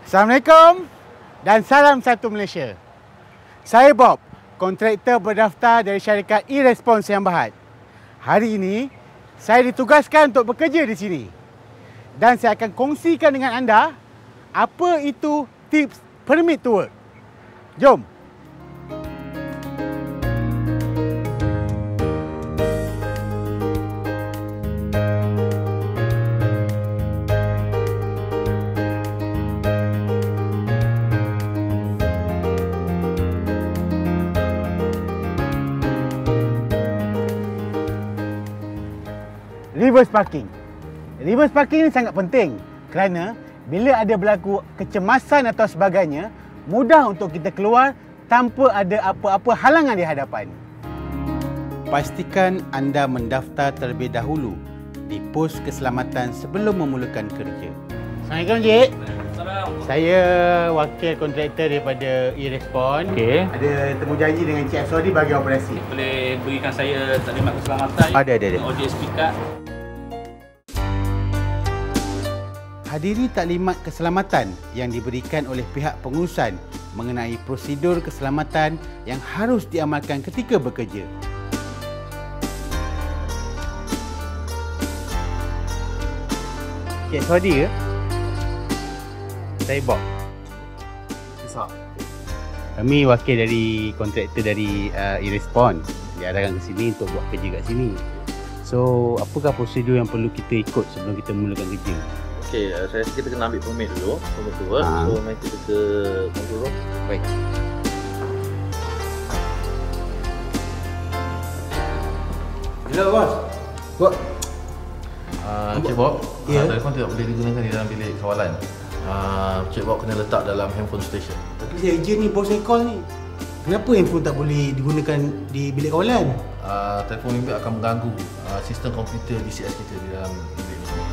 Assalamualaikum dan salam satu Malaysia. Saya Bob, kontraktor berdaftar dari syarikat e-Response Siam Berhad. Hari ini, saya ditugaskan untuk bekerja di sini. Dan saya akan kongsikan dengan anda apa itu tips permit to work. Jom! Reverse parking. Reverse parking ini sangat penting kerana bila ada berlaku kecemasan atau sebagainya, mudah untuk kita keluar tanpa ada apa-apa halangan di hadapan. Pastikan anda mendaftar terlebih dahulu di pos keselamatan sebelum memulakan kerja. Assalamualaikum, Cik. Saya wakil kontraktor daripada e-Response. Okey. Ada temu janji dengan Cik Aswadi bagi operasi. Boleh berikan saya taklimat keselamatan? Ada. ODS card. Hadiri taklimat keselamatan yang diberikan oleh pihak pengurusan mengenai prosedur keselamatan yang harus diamalkan ketika bekerja. Cik Aswadi ke? Saya Bob. Besar. Kami wakil dari kontraktor dari e-Response. Diarahkan ke sini untuk buat kerja kat sini. So, apakah prosedur yang perlu kita ikut sebelum kita mulakan kerja? Okey, saya rasa kita kena ambil permit dulu. Permit to work. So, mari kita ke control room. Baik. Bila bos? Bos. Cik Bob, Ya. telefon tidak boleh digunakan di dalam bilik kawalan. Cik Bob kena letak dalam handphone station. Tapi saya urgent ni, bos saya call ni. Kenapa handphone tak boleh digunakan di bilik kawalan? Telefon bimbit akan mengganggu sistem komputer DCS kita di dalam bilik ni.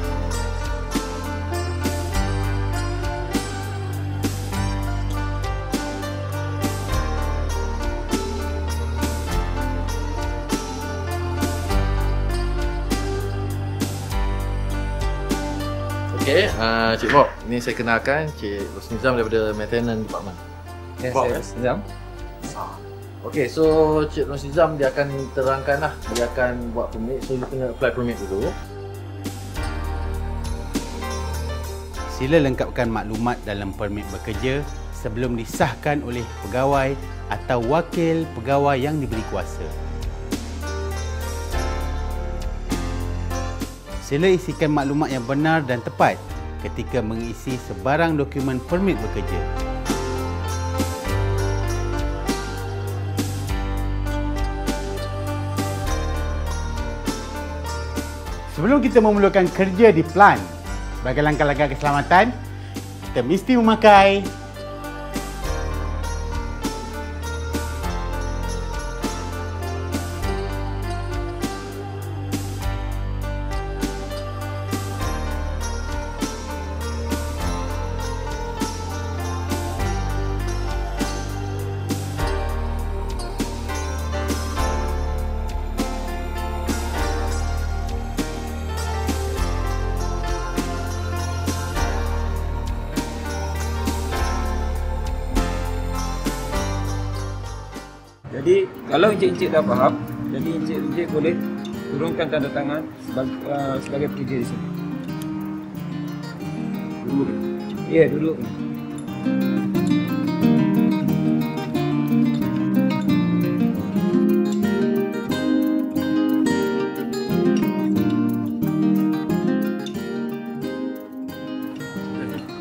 Okey, Cik Bob, ini saya kenalkan Cik Rosnizam daripada Maintenance Department. Ya, Bob, saya Nizam. Okey, so Cik Rosnizam dia akan terangkan lah, dia akan buat permit, so you kena apply permit dulu. Sila lengkapkan maklumat dalam permit bekerja sebelum disahkan oleh pegawai atau wakil pegawai yang diberi kuasa. Sila isikan maklumat yang benar dan tepat ketika mengisi sebarang dokumen permit bekerja. Sebelum kita memulakan kerja di plant, sebagai langkah-langkah keselamatan, kita mesti memakai Jadi kalau encik-encik dah faham, jadi encik-encik boleh turunkan tanda tangan sebagai pekerja di sini. Duduk. Ya, duduk.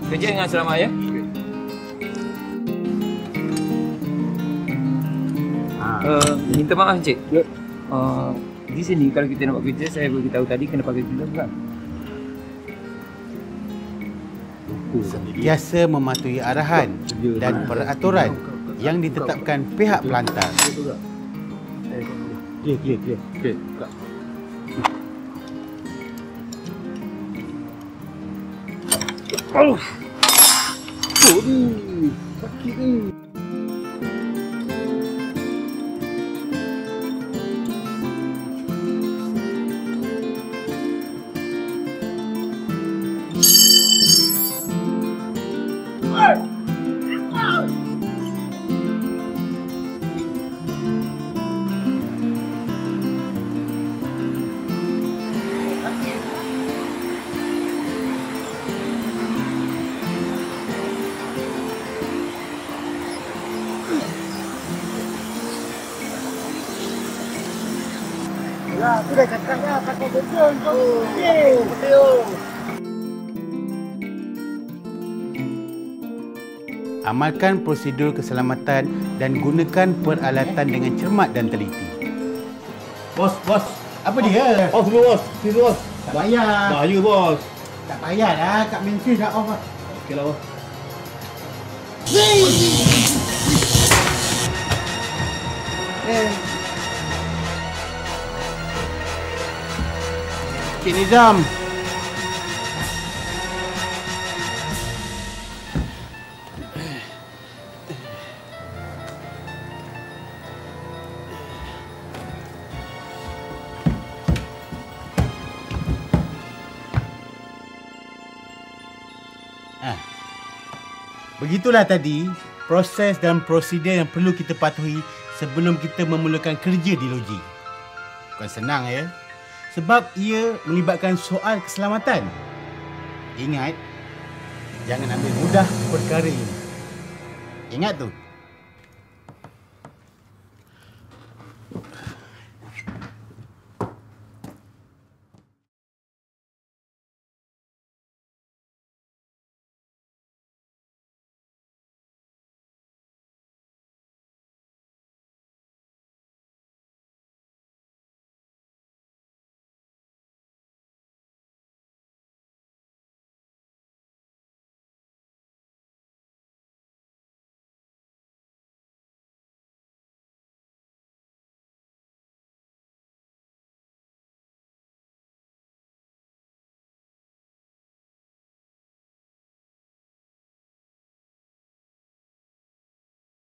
Kerja dengan selamat ya. Minta maaf Encik. Di sini kalau kita nak buat kerja, saya beritahu tadi kena pakai filter bukan? biasa mematuhi arahan dan peraturan yang ditetapkan pihak pelantar. Clear. Okey, buka. Sakit ni. Ya, aku dah cakap dah pakai betul tu. Okey. Amalkan prosedur keselamatan dan gunakan peralatan dengan cermat dan teliti. Bos. Apa dia? Off dulu bos. Sini bos. Tak payah. Bahaya bos. Tak payah dah. Kat main switch dah off lah. Okey lah bos. Okey Nizam. Begitulah tadi proses dan prosedur yang perlu kita patuhi sebelum kita memulakan kerja di loji. Bukan senang ya. Sebab ia melibatkan soal keselamatan. Ingat, jangan ambil mudah perkara ini. Ingat tu.